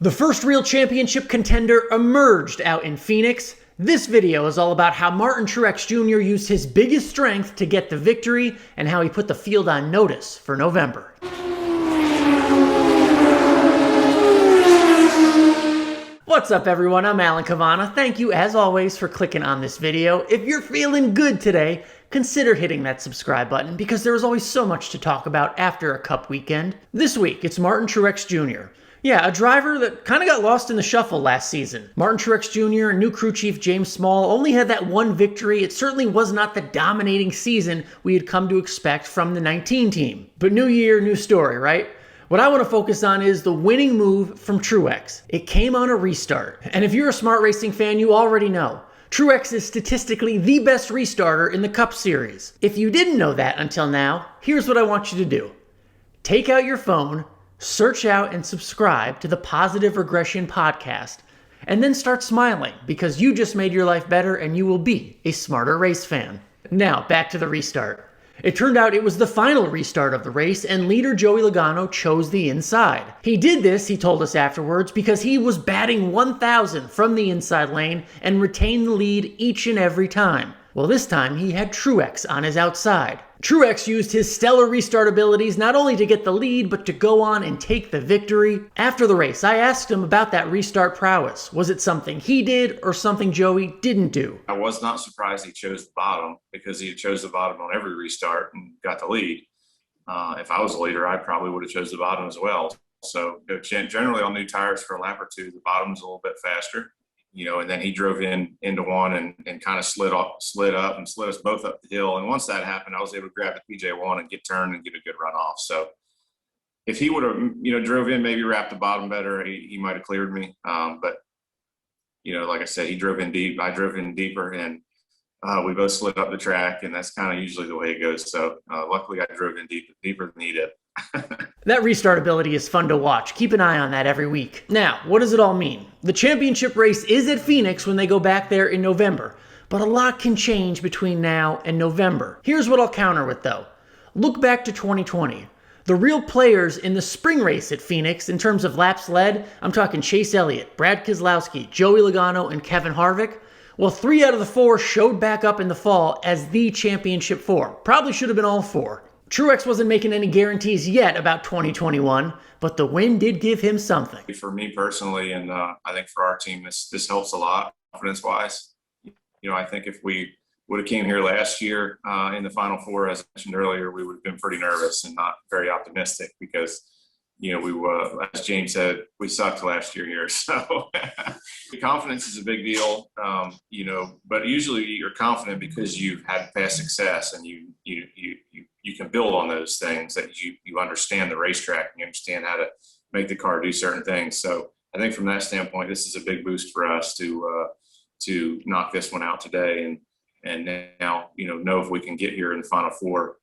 The first real championship contender emerged out in Phoenix. This video is all about how Martin Truex Jr. used his biggest strength to get the victory and how he put the field on notice for November. What's up everyone, I'm Cavanna. Thank you as always for clicking on this video. If you're feeling good today, consider hitting that subscribe button because there is always so much to talk about after a Cup weekend. This week, it's Martin Truex Jr. Yeah, a driver that kind of got lost in the shuffle last season. Martin Truex Jr. and new crew chief James Small only had that one victory. It certainly was not the dominating season we had come to expect from the 19 team. But new year, new story, right? What I want to focus on is the winning move from Truex. It came on a restart. And if you're a smart racing fan, you already know. Truex is statistically the best restarter in the Cup Series. If you didn't know that until now, here's what I want you to do. Take out your phone, search out and subscribe to the Positive Regression Podcast, and then start smiling because you just made your life better and you will be a smarter race fan. Now, back to the restart. It turned out it was the final restart of the race and leader Joey Logano chose the inside. He did this, he told us afterwards, because he was batting 1,000 from the inside lane and retained the lead each and every time. Well, this time he had Truex on his outside. Truex used his stellar restart abilities not only to get the lead, but to go on and take the victory. After the race, I asked him about that restart prowess. Was it something he did or something Joey didn't do? I was not surprised he chose the bottom because he chose the bottom on every restart and got the lead. If I was a leader, I probably would have chose the bottom as well. So generally on new tires for a lap or two, the bottom's a little bit faster. And then he drove into one and kind of slid up and slid us both up the hill. And once that happened, I was able to grab the PJ1 and get turned and get a good run off. So if he would have, drove in, maybe wrapped the bottom better, he might have cleared me. But like I said, he drove in deep, I drove in deeper, and we both slid up the track, and that's kind of usually the way it goes. So luckily I drove in deeper than he did. That restart ability is fun to watch. Keep an eye on that every week. Now, what does it all mean? The championship race is at Phoenix when they go back there in November, but a lot can change between now and November. Here's what I'll counter with though. Look back to 2020. The real players in the spring race at Phoenix in terms of laps led, I'm talking Chase Elliott, Brad Keselowski, Joey Logano, and Kevin Harvick. Well, 3 out of the 4 showed back up in the fall as the championship 4. Probably should have been all 4. Truex wasn't making any guarantees yet about 2021, but the win did give him something. For me personally, and I think for our team, this helps a lot confidence-wise. I think if we would have came here last year in the Final Four, as I mentioned earlier, we would have been pretty nervous and not very optimistic because, we were, as James said, we sucked last year here. So confidence is a big deal, but usually you're confident because you've had past success and you can build on those things, that you understand the racetrack and you understand how to make the car do certain things. So I think from that standpoint, this is a big boost for us to knock this one out today and now, know if we can get here in the Final Four,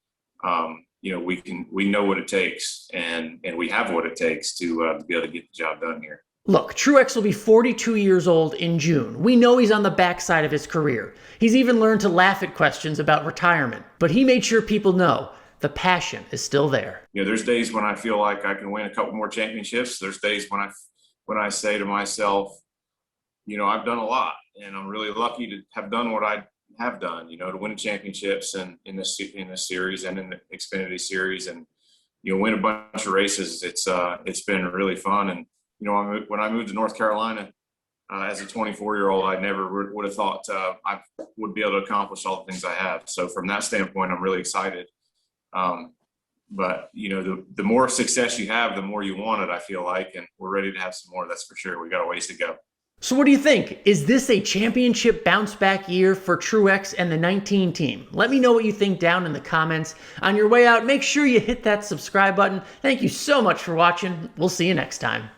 we know what it takes and we have what it takes to be able to get the job done here. Look, Truex will be 42 years old in June. We know he's on the backside of his career. He's even learned to laugh at questions about retirement, but he made sure people know the passion is still there. There's days when I feel like I can win a couple more championships. There's days when I say to myself, I've done a lot and I'm really lucky to have done what I have done, to win championships and in this series and in the Xfinity series and, win a bunch of races. It's been really fun. And, when I moved to North Carolina as a 24-year-old, I never would have thought I would be able to accomplish all the things I have. So from that standpoint, I'm really excited. But, the more success you have, the more you want it, I feel like, and we're ready to have some more, that's for sure. We got a ways to go. So what do you think? Is this a championship bounce back year for Truex and the 19 team? Let me know what you think down in the comments. On your way out, make sure you hit that subscribe button. Thank you so much for watching. We'll see you next time.